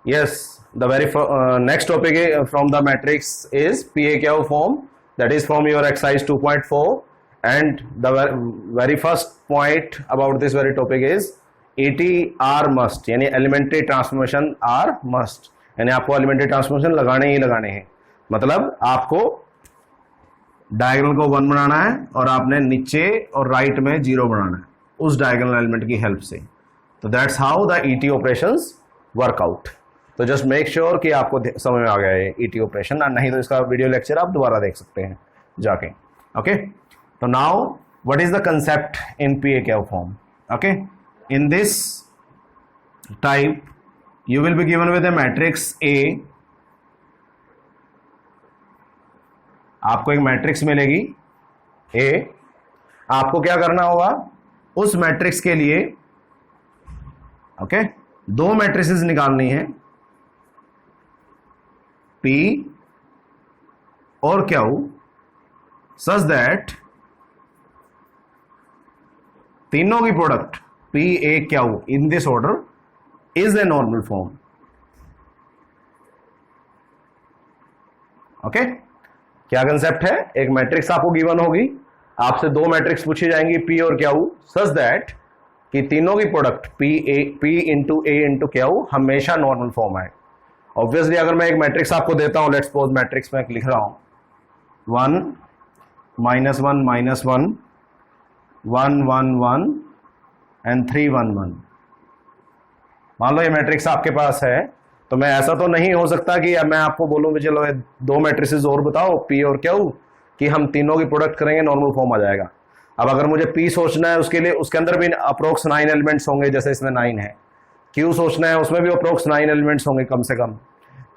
Yes, the very next topic from the matrix is PAQ form, that is from your exercise 2.4, and the very first point about this very topic is ET are must, यानी elementary transformation are must, यानी आपको elementary transformation लगाने ही लगाने हैं। मतलब आपको diagonal को 1 बनाना है और आपने नीचे और राइट में 0 बनाना है उस डायगोनल एलिमेंट की हेल्प से। तो that's how the ET operations work out. तो जस्ट मेक श्योर कि आपको समझ में आ गया है ET ऑपरेशन, और नहीं तो इसका वीडियो लेक्चर आप दोबारा देख सकते हैं जाके। ओके, तो now what is the concept in PAQ form? Okay, in this type you will be given with A matrix A। आपको एक मैट्रिक्स मिलेगी A, आपको क्या करना होगा उस मैट्रिक्स के लिए, ओके, दो मैट्रिसेस निकालनी है, P और Q, सच दैट तीनों की product P A Q in this order is a normal form. Okay, क्या कंसेप्ट है? एक मैट्रिक्स आपको गिवन होगी, आपसे दो मैट्रिक्स पूछी जाएंगी P और Q, सच दैट कि तीनों की product P into A into Q हमेशा नॉर्मल फॉर्म है। ऑब्वियसली अगर मैं एक मैट्रिक्स आपको देता हूं, लेट्स सपोज मैट्रिक्स में लिख रहा हूं 1 -1 -1 1 1 1 एंड 3 1 1। मान लो ये मैट्रिक्स आपके पास है, तो मैं ऐसा तो नहीं हो सकता कि मैं आपको बोलूं कि चलो दो मैट्रिसेस और बताओ P और Q कि हम तीनों की प्रोडक्ट करेंगे नॉर्मल फॉर्म आ जाएगा। अब अगर मुझे P सोचना है उसके लिए, उसके अंदर भी अप्रोक्स 9 एलिमेंट्स होंगे, जैसे इसमें 9 है। Q सोचना है उसमें भी अप्रोक्स 9 एलिमेंट्स होंगे कम से कम।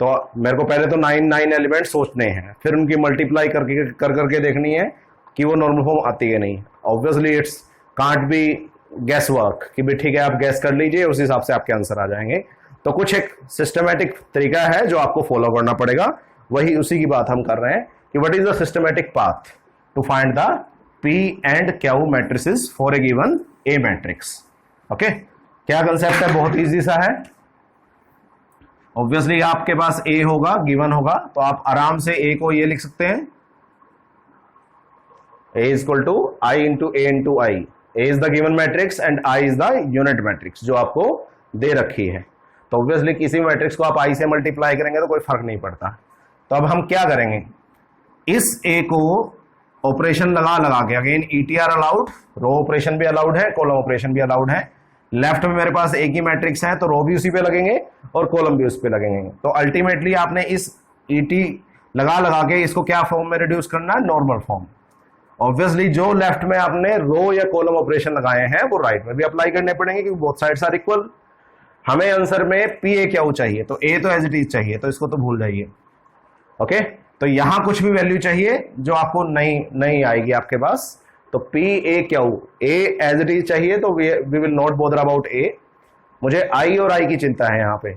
तो मेरे को पहले तो 9 एलिमेंट्स सोचने हैं, फिर उनकी मल्टीप्लाई करके देखनी है कि वो नॉर्मल फॉर्म आती है नहीं। Obviously it's can't be gas work कि भी ठीक है आप गैस कर लीजिए, उस हिसाब से आपके आंसर आ जाएंगे। तो कुछ एक सिस्टमैटिक तरीका है जो आपको फॉलो करना पड़ेगा, वही उसी की बात हम कर रहे हैं कि what is the systematic path to find the P and Q matrices for a given A matrix. Okay, क्या कंसेप्ट है? बहुत इजी सा है। ऑब्वियसली आपके पास A होगा, गिवन होगा, तो आप आराम से A को ये लिख सकते हैं A is equal to I into A into I। A is the given matrix and I is the unit matrix जो आपको दे रखी है। तो ऑब्वियसली किसी मैट्रिक्स को आप I से मल्टीप्लाई करेंगे तो कोई फर्क नहीं पड़ता। तो अब हम क्या करेंगे, इस A को ऑपरेशन लगा के, again ETR allowed, row operation भी अलाउड है, कॉलम ऑपरेशन भी अलाउड है। लेफ्ट में मेरे पास एक ही मैट्रिक्स है तो रो भी उसी पे लगेंगे और कॉलम भी उस पे लगेंगे। तो अल्टीमेटली आपने इस ET लगा के इसको क्या फॉर्म में रिड्यूस करना है? Normal form. ऑब्वियसली जो लेफ्ट में आपने रो या कॉलम ऑपरेशन लगाए हैं वो राइट में भी अप्लाई करने पड़ेंगे क्योंकि बोथ साइड्स आर इक्वल। हमें आंसर में PAQ चाहिए, तो A तो एज इट इज चाहिए, तो इसको तो भूल जाइए। ओके, तो यहां कुछ भी वैल्यू चाहिए जो आपको नहीं आएगी आपके पास, तो PAQ A as it is चाहिए, तो we will not bother about A। मुझे I और I की चिंता है यहाँ पे।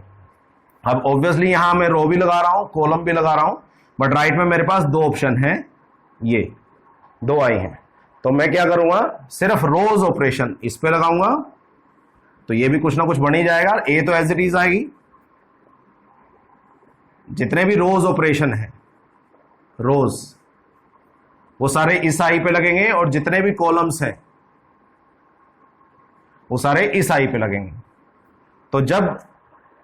अब ऑब्वियसली यहां मैं रो भी लगा रहा हूं, कॉलम भी लगा रहा हूं, बट राइट में मेरे पास दो ऑप्शन है, ये दो I हैं। तो मैं क्या करूंगा, सिर्फ रोज ऑपरेशन इस पे लगाऊंगा, तो ये भी कुछ ना कुछ बन ही जाएगा। A तो एज इट इज आएगी, जितने भी रोज ऑपरेशन है रोज वो सारे इस I पे लगेंगे, और जितने भी कॉलम्स हैं वो सारे इस I पे लगेंगे। तो जब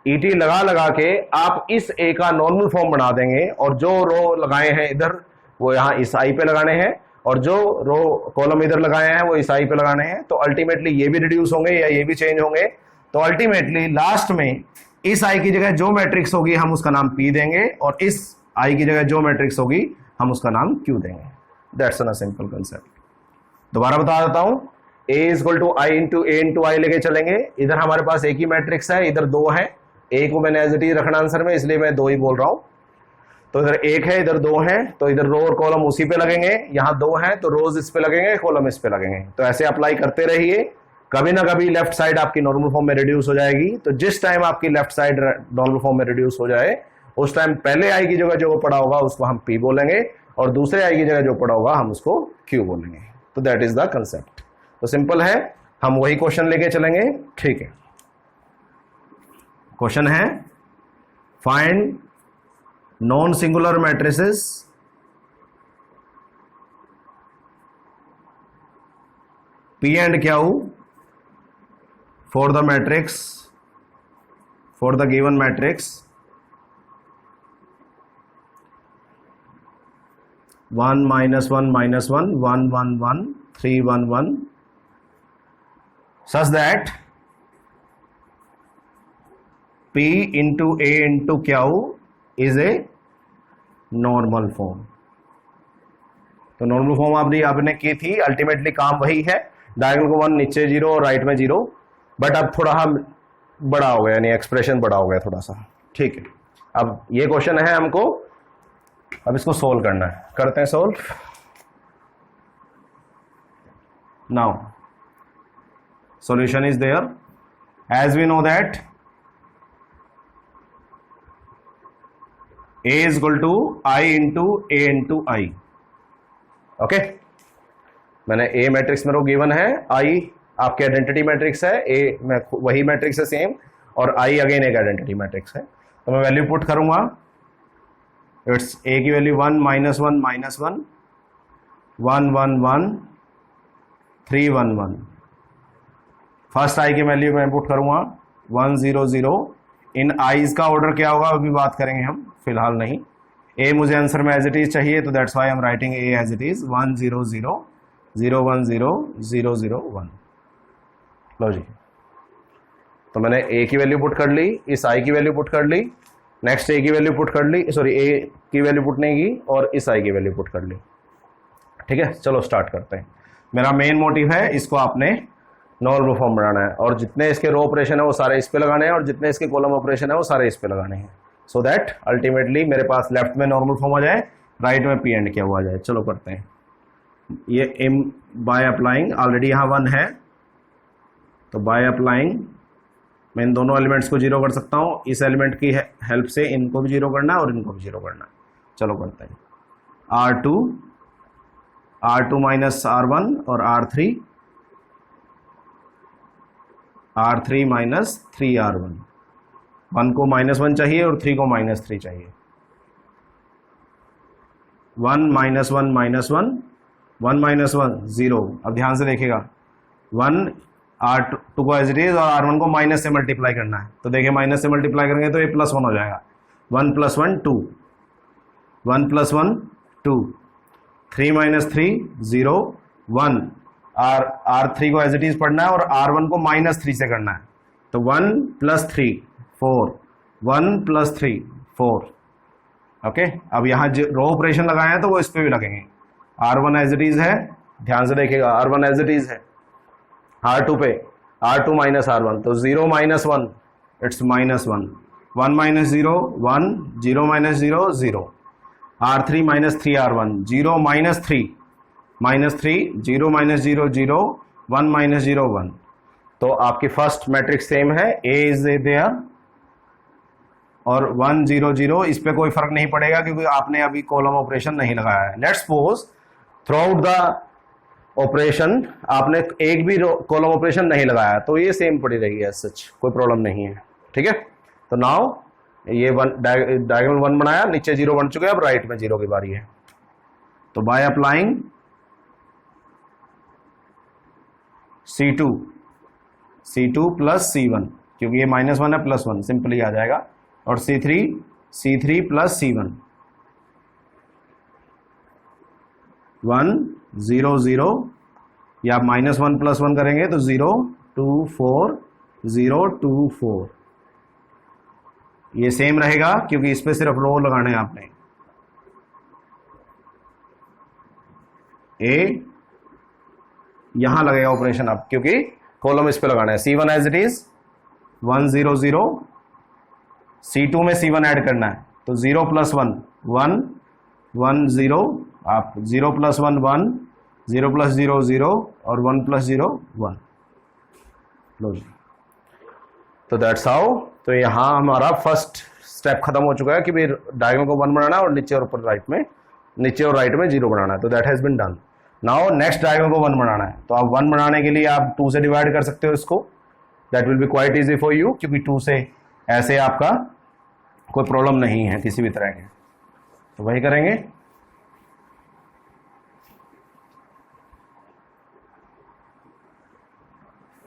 ET लगा के आप इस A का नॉर्मल फॉर्म बना देंगे, और जो रो लगाए हैं इधर वो यहां इस I पे लगाने हैं, और जो रो कॉलम इधर लगाए हैं वो इस I पे लगाने हैं, तो अल्टीमेटली ये भी रिड्यूस होंगे या ये भी चेंज होंगे। तो अल्टीमेटली लास्ट में इस I की जगह जो मैट्रिक्स होगी हम उसका नाम P देंगे, और इस I की जगह जो मैट्रिक्स होगी हम उसका नाम Q देंगे। That's a simple concept. दोबारा बता देता हूं, A is equal to I into A into I लेके चलेंगे। इधर हमारे पास एक ही मैट्रिक्स है, इधर दो है, A को मैंने एज इट इज रखना आंसर में, इसलिए मैं दो ही बोल रहा हूं। तो इधर एक है, इधर दो है, तो इधर रो और कॉलम उसी पे लगेंगे, यहां दो हैं तो रोज इस पे लगेंगे, कॉलम इस पे लगेंगे। तो ऐसे अप्लाई करते रहिए, कभी ना कभी लेफ्ट साइड आपकी नॉर्मल फॉर्म में रिड्यूस हो जाएगी। तो जिस टाइम आपकी लेफ्ट साइड नॉर्मल फॉर्म में रिड्यूस हो जाए उस टाइम पहले आई की जगह जो पड़ा होगा उसको हम पी बोलेंगे और दूसरे आई की जगह जो पड़ा होगा हम उसको क्यू बोलेंगे। तो दैट इज द कंसेप्ट। तो सिंपल है, हम वही क्वेश्चन लेके चलेंगे। ठीक है, क्वेश्चन है find non singular matrices P and Q for the matrix, for the given matrix 1 minus 1 minus 1 1 1 1 3 1 1 such that P into A into Q is a normal form। तो नॉर्मल फॉर्म आपने की थी, ultimately काम वही है, diagonal को 1 नीचे 0 और राइट में 0, बट अब थोड़ा हम बड़ा हो गया, यानी एक्सप्रेशन बड़ा हो गया थोड़ा सा। ठीक है, अब ये क्वेश्चन है हमको, अब इसको सोल्व करना है, करते हैं solve. Now solution is there, as we know that A is equal to I into A into I। Okay, मैंने ए मैट्रिक्स मेरे को गिवन है, आई आपके आइडेंटिटी मैट्रिक्स है, ए में वही मैट्रिक्स है सेम, और आई अगेन एक आइडेंटिटी मैट्रिक्स है। तो मैं वैल्यू पुट करूंगा, इट्स ए की वैल्यू 1 minus 1 minus 1 1 1 1 3 1 1। फर्स्ट आई की वैल्यू मैं पुट करूंगा 1 0 0। इन आईज का ऑर्डर क्या होगा अभी बात करेंगे हम, फिलहाल नहीं। ए मुझे आंसर में एज इट इज चाहिए, तो that's why I am writing A as it is 1 0 0 0 1 0 0 0 1। लो जी, तो मैंने ए की वैल्यू पुट कर ली, इस आई की वैल्यू पुट कर ली, नेक्स्ट ए की वैल्यू पुट कर ली, सॉरी ए की वैल्यू पुट नहीं की, और इस आई की वैल्यू पुट कर ली। ठीक है, चलो स्टार्ट करते हैं। मेरा मेन मोटिव है इसको आपने नॉर्मल फॉर्म बनाना है, और जितने इसके रो ऑपरेशन है वो सारे इस पे लगाने हैं, और जितने इसके कॉलम ऑपरेशन है वो सारे इस पे लगाने हैं, सो दैट अल्टीमेटली मेरे पास लेफ्ट में नॉर्मल फॉर्म आ जाए, राइट में पी एंड क्या हुआ जाए। चलो करते हैं ये एम बाय अप्लाइंग, ऑलरेडी यहाँ 1 है, तो बाय अप्लाइंग मैं इन दोनों एलिमेंट्स को जीरो कर सकता हूँ, इस एलिमेंट की हेल्प से इनको भी जीरो करना है और इनको भी जीरो करना है। चलो करते हैं R2 माइनस R1 और R3 माइनस 3R1। 1 को -1 चाहिए और 3 को -3 चाहिए। 1 minus 1 minus 1 1 minus 1 0। अब ध्यान से देखिएगा, 1 R2 को एज इट इज और R1 को माइनस से मल्टीप्लाई करना है, तो देखिए माइनस से मल्टीप्लाई करेंगे तो ये +1 हो जाएगा। 1 + 1 2, 1 + 1 2, 3 - 3 0 1। R3 को एज इट इज पढ़ना है और R1 को -3 से करना है, तो 1 + 3 4, 1 + 3 4। ओके, अब यहाँ रो ऑपरेशन लगाए हैं तो वो इस पे भी लगेंगे। R1 एज इट इज है, ध्यान से देखिएगा, R1 एज इट इज है, R2 पे R2 - R1, तो 0 - 1 इट्स -1, 1 - 0 1, 0 - 0 0। R3 - 3R1 0 - 3 -3 0 - 0 0 1 - 0 1। तो आपकी फर्स्ट मैट्रिक्स सेम है, A इज देयर, और 1 0 0 इस पे कोई फर्क नहीं पड़ेगा क्योंकि आपने अभी कॉलम ऑपरेशन नहीं लगाया है। Let's suppose through out the operation आपने एक भी कॉलम ऑपरेशन नहीं लगाया, तो ये सेम पड़ी रहेगी, एज सच कोई प्रॉब्लम नहीं है। ठीक है, तो नाउ ये डायगोनल 1 बनाया, नीचे 0 बन चुके हैं, अब राइट में 0 की बारी है। तो बाय अप्लाइंग C2 + C1, क्योंकि ये -1 है +1 सिंपली आ जाएगा, और C3 + C1 1 0 0, या -1 + 1 करेंगे तो 0 2 4 0 2 4। ये सेम रहेगा क्योंकि इस पे सिर्फ रो लगाने हैं आपने। ए यहां लगेगा ऑपरेशन अब, क्योंकि कॉलम इस पे लगाना है। C1 as it is 1 0 0, C2 में C1 ऐड करना है, तो 0 + 1 1 1 0, आप 0 + 1 1, 0 + 0 0 और 1 + 0 1। लो जी, तो दैट्स हाउ। तो यहाँ हमारा फर्स्ट स्टेप खत्म हो चुका है कि भाई डायगोनल को 1 बनाना है और नीचे और ऊपर राइट में, नीचे और राइट में 0 बनाना है। तो that has been done. Now next diagonal को 1 बनाना है, तो आप 1 बनाने के लिए आप 2 से डिवाइड कर सकते हो इसको। That will be quite easy for you, क्योंकि 2 से ऐसे आपका कोई प्रॉब्लम नहीं है किसी भी तरह के। तो वही करेंगे।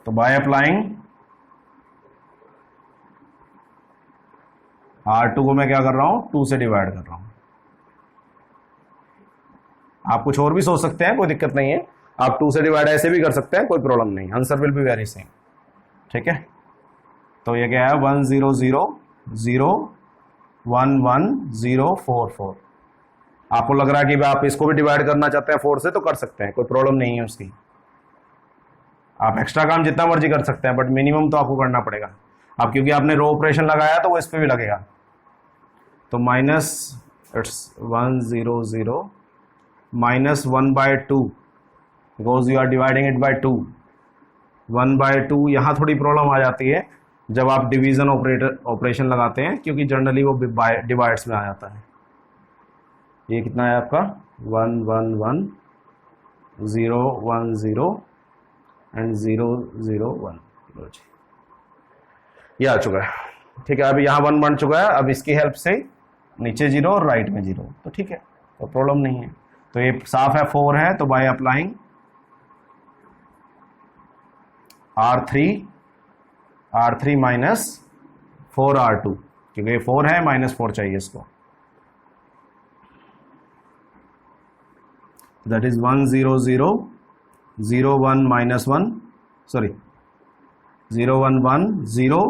तो बाय अप्लाइंग R2 को मैं क्या कर रहा हूं, 2 से डिवाइड कर रहा हूं। आप कुछ और भी सोच सकते हैं, कोई दिक्कत नहीं है। आप 2 से डिवाइड ऐसे भी कर सकते हैं, कोई प्रॉब्लम नहीं। Answer will be very same. ठीक है, तो ये क्या है 1 0 0 0 1 1 0 4 4। आपको लग रहा है कि आप इसको भी डिवाइड करना चाहते हैं 4 से, तो कर सकते हैं, कोई प्रॉब्लम नहीं है उसकी। आप एक्स्ट्रा काम जितना मर्जी कर सकते हैं, बट मिनिमम तो आपको करना पड़ेगा। अब क्योंकि आपने रो ऑपरेशन लगाया तो वो इस पर भी लगेगा। तो minus it's 1 0 0 minus 1/2 because you are dividing it by 2। 1/2 यहाँ थोड़ी प्रॉब्लम आ जाती है जब आप डिवीजन ऑपरेशन लगाते हैं, क्योंकि जनरली वो डिवाइड्स में आ जाता है। ये कितना है आपका 1 1 1 0 1 0 एंड 0 0 1। ये आ चुका है। ठीक है, अब यहाँ 1 बन चुका है। अब इसकी हेल्प से नीचे 0 और राइट में 0, तो ठीक है, तो प्रॉब्लम नहीं है। तो ये साफ है 4 है, तो by applying R3 minus 4 R2, क्योंकि 4 है -4 चाहिए इसको। That is 1 0 0 0 1 -1, sorry 0 1 1 0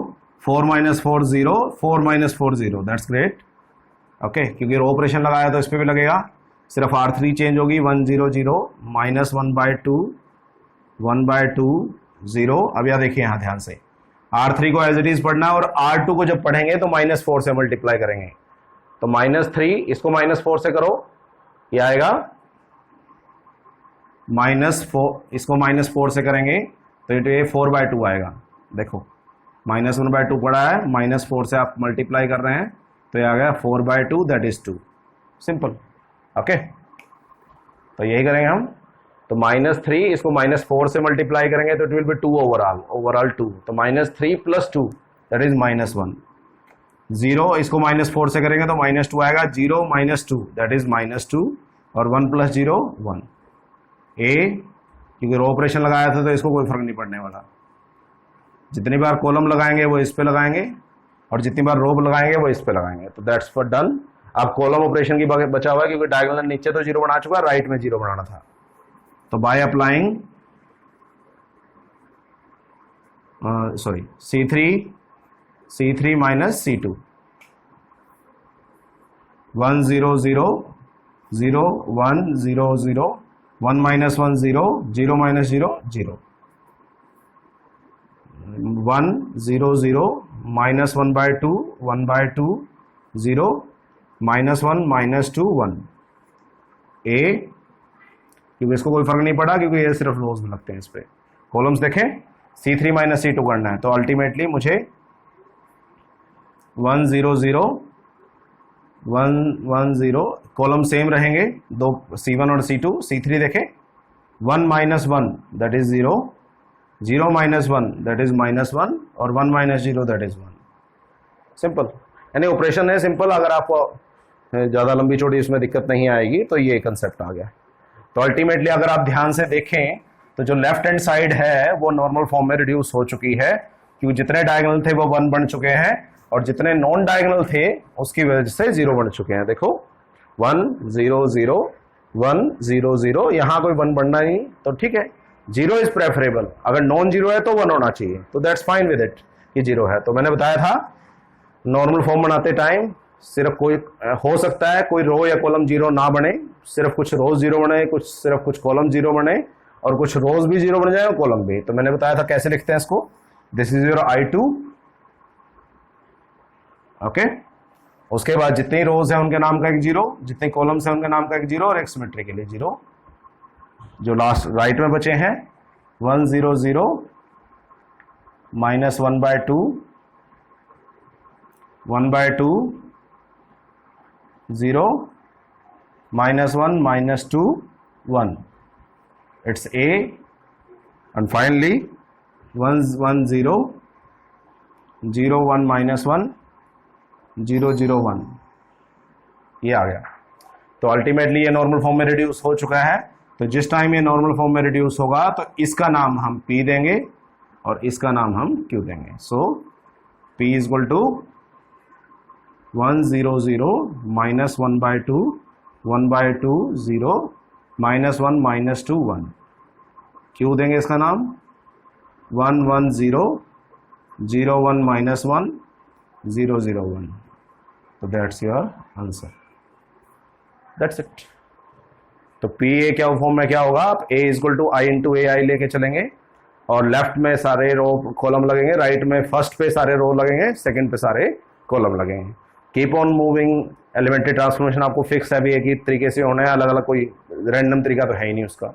4 -4 0 4 -4 0। That's great. Okay, क्योंकि रो ऑपरेशन लगाया तो इस पर भी लगेगा, सिर्फ R3 चेंज होगी 1 0 0 माइनस 1/2 1/2 0। अब यह देखिए यहाँ ध्यान से, R3 को एज इट इज पढ़ना है, और R2 को जब पढ़ेंगे तो -4 से मल्टीप्लाई करेंगे। तो -3 इसको -4 से करो, ये आएगा -4, इसको -4 से करेंगे तो ये 4/2 आएगा। देखो -1/2 पड़ा है, -4 से आप मल्टीप्लाई कर रहे हैं, तो ये आ गया 4/2, दैट इज 2। सिंपल। ओके, तो यही करेंगे हम। तो -3 इसको -4 से मल्टीप्लाई करेंगे तो इट विल बी 2 ओवरऑल 2। तो -3 + 2 दैट इज -1। 0 इसको -4 से करेंगे तो -2 आएगा। 0 - 2 दैट इज -2, और 1 + 0 1। ए, क्योंकि रो ऑपरेशन लगाया था तो इसको कोई फर्क नहीं पड़ने वाला। जितनी बार कॉलम लगाएंगे वो इस पे लगाएंगे, और जितनी बार रो लगाएंगे वो इस पे लगाएंगे। तो दैट्स फॉर डन। अब कॉलम ऑपरेशन की बचा हुआ है, क्योंकि डायगोनल नीचे तो 0 बना चुका है, राइट में 0 बनाना था। तो by applying C3 minus C2 1 0 0 0 1 0 0 1 - 1 0 0 - 0 0 1 0 0 -1/2 1/2 0 -1 -2 1। ए, क्योंकि इसको कोई फर्क नहीं पड़ा, क्योंकि ये सिर्फ रोज में लगते हैं इस पे। कॉलम्स देखें, C3 - C2 करना है, तो अल्टीमेटली मुझे 1 0 0 1 1 0 कॉलम सेम रहेंगे, दो C1 और C2। C3 देखें 1 - 1 दैट इज 0 0 - 1 दैट इज -1, और 1 - 0 दैट इज 1। सिंपल, यानी ऑपरेशन है सिंपल। अगर आपको ज़्यादा लंबी चौड़ी इसमें दिक्कत नहीं आएगी, तो ये कंसेप्ट आ गया। तो अल्टीमेटली अगर आप ध्यान से देखें तो जो लेफ्ट हैंड साइड है वो नॉर्मल फॉर्म में रिड्यूस हो चुकी है, क्योंकि जितने डायगोनल थे वो 1 बन चुके हैं, और जितने नॉन डायगोनल थे उसकी वजह से 0 बन चुके हैं। देखो 1 0 0 1 0 0, यहाँ कोई 1 बनना नहीं, तो ठीक है, 0 इज प्रेफरेबल। अगर नॉन 0 है तो 1 होना चाहिए, तो दैट्स फाइन विद इट कि 0 है। तो मैंने बताया था नॉर्मल फॉर्म बनाते टाइम सिर्फ कोई हो सकता है कोई रो या कॉलम 0 ना बने, सिर्फ कुछ रोज 0 बने, सिर्फ कुछ कॉलम 0 बने, और कुछ रोज भी 0 बन जाए और कॉलम भी। तो मैंने बताया था कैसे लिखते हैं इसको। This is your I2, okay, उसके बाद जितनी रोज है उनके नाम का एक जीरो, जितनी कॉलम्स है उनके नाम का एक जीरो, और एक सिमेट्री के लिए जीरो। जो लास्ट राइट में बचे हैं 1 0 0 minus 1/2 1/2 0 -1 -2 1, it's A, and finally 1 1 0 0 1 -1 0 0 1, ये आ गया। तो अल्टीमेटली ये नॉर्मल फॉर्म में रिड्यूस हो चुका है। तो जिस टाइम ये नॉर्मल फॉर्म में रिड्यूस होगा तो इसका नाम हम P देंगे और इसका नाम हम Q देंगे। सो P is equal to 1 0 0 -1/2 1/2 0 -1 -2 1, Q देंगे इसका नाम 1 1 0 0 1 -1 0 0 1। तो that's your answer, that's it. तो पी ए क्या फॉर्म में क्या होगा, आप A equal to I into A I लेके चलेंगे और लेफ्ट में सारे रो कॉलम लगेंगे, राइट में फर्स्ट पे सारे रो लगेंगे, सेकंड पे सारे कॉलम लगेंगे। Keep on moving elementary transformation आपको फिक्स है भी एक ही तरीके से होना है, अलग अलग कोई रैंडम तरीका तो है ही नहीं उसका।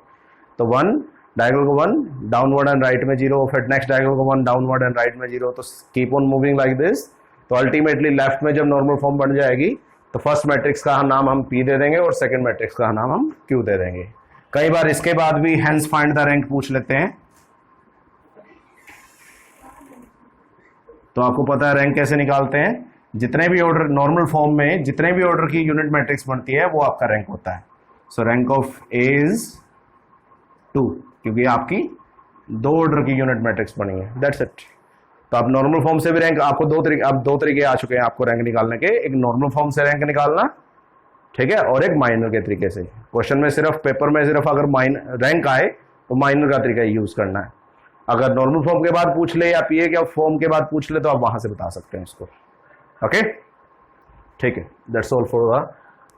तो 1 डायगोनल को 1 डाउनवर्ड एंड राइट में 0, फिर नेक्स्ट डायगोनल को 1 डाउनवर्ड एंड राइट में 0। तो keep on moving like this. तो अल्टीमेटली लेफ्ट में जब नॉर्मल फॉर्म बन जाएगी तो फर्स्ट मैट्रिक्स का नाम हम P दे देंगे और सेकंड मैट्रिक्स का नाम हम Q दे देंगे। कई बार इसके बाद भी हेंस फाइंड द रैंक पूछ लेते हैं। तो आपको पता है रैंक कैसे निकालते हैं, जितने भी ऑर्डर नॉर्मल फॉर्म में जितने भी ऑर्डर की यूनिट मैट्रिक्स बनती है वो आपका रैंक होता है। सो रैंक ऑफ A इज 2, क्योंकि आपकी 2 ऑर्डर की यूनिट मैट्रिक्स बनी है, दैट्स इट। तो आप नॉर्मल फॉर्म से भी रैंक, आपको दो तरीके आ चुके हैं आपको रैंक निकालने के, एक नॉर्मल फॉर्म से रैंक निकालना, ठीक है, और एक माइनर के तरीके से। क्वेश्चन में सिर्फ पेपर में सिर्फ अगर रैंक आए तो माइनर का तरीका यूज करना है। अगर नॉर्मल फॉर्म के बाद पूछ ले या पीए के फॉर्म के बाद पूछ ले तो आप वहां से बता सकते हैं इसको। ओके, ठीक है, दैट्स ऑल फॉर द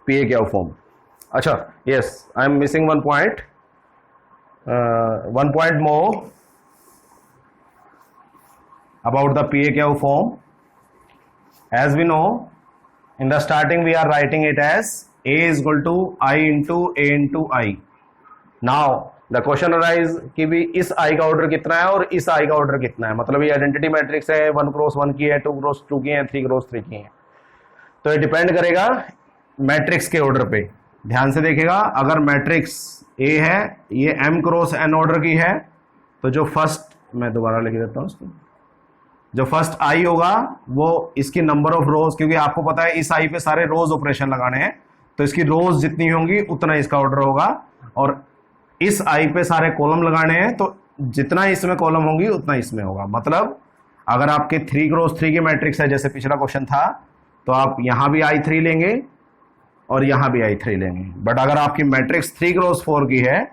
पीए के फॉर्म। अच्छा, yes, I am missing one point more about the PAQ form. As we know, in the starting we are writing it as A is equal to I into A into I. Now the question arise कि भी इस I का order कितना है और इस I का order कितना है, मतलब ये आइडेंटिटी मैट्रिक्स है, 1 क्रॉस 1 की है, 2 क्रॉस 2 की है, 3 क्रॉस 3 की है। तो ये डिपेंड करेगा मैट्रिक्स के ऑर्डर पे। ध्यान से देखिएगा, अगर मैट्रिक्स A है, ये M क्रॉस N ऑर्डर की है, तो जो फर्स्ट, मैं दोबारा लिख देता हूँ उसको, जो फर्स्ट आई होगा वो इसकी नंबर ऑफ रोज, क्योंकि आपको पता है इस आई पे सारे रोज ऑपरेशन लगाने हैं, तो इसकी रोज जितनी होंगी उतना इसका ऑर्डर होगा, और इस आई पे सारे कॉलम लगाने हैं तो जितना इसमें कॉलम होंगी उतना इसमें होगा। मतलब अगर आपके 3 क्रॉस 3 की मैट्रिक्स है, जैसे पिछला क्वेश्चन था, तो आप यहां भी I3 लेंगे और यहां भी I3 लेंगे। बट अगर आपकी मैट्रिक्स 3 क्रॉस 4 की है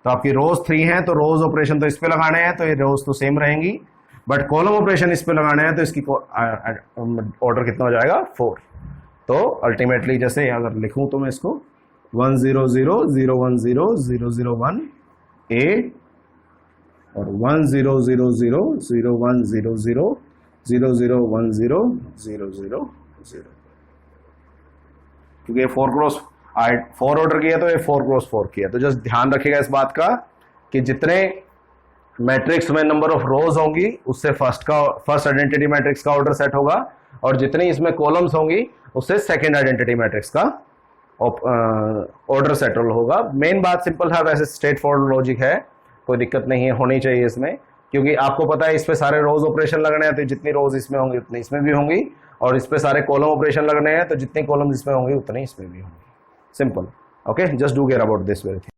तो आपकी रोज 3 है, तो रोज ऑपरेशन तो इस पे लगाने हैं, तो ये रोज तो सेम रहेंगी, बट कॉलम ऑपरेशन इस पे लगाने हैं तो इसकी ऑर्डर कितना हो जाएगा, 4। तो अल्टीमेटली जैसे अगर लिखूं तो मैं इसको 1 0 0 0 1 0 0 0 1 A और 1 0 0 0 0 1 0 0 0 0 1 0 0 0 0, क्योंकि 4 क्रॉस 4 ऑर्डर की है तो ये 4 क्रॉस 4 की है। तो जस्ट ध्यान रखिएगा इस बात का कि जितने मैट्रिक्स में नंबर ऑफ रोज होंगी उससे फर्स्ट आइडेंटिटी मैट्रिक्स का ऑर्डर सेट होगा, और जितनी इसमें कॉलम्स होंगी उससे सेकंड आइडेंटिटी मैट्रिक्स का ऑर्डर सेट होगा। मेन बात सिंपल है, वैसे स्ट्रेट फॉरवर्ड लॉजिक है, कोई दिक्कत नहीं है, होनी चाहिए इसमें, क्योंकि आपको पता है इस पे सारे रोज ऑपरेशन लगने हैं तो जितनी रोज इसमें होंगी उतनी इसमें भी होंगी, और इस पे सारे कॉलम ऑपरेशन लगने हैं तो जितनी कॉलम इसमें होंगी उतनी इसमें भी होंगी। Simple. Okay, just do care about this very thing.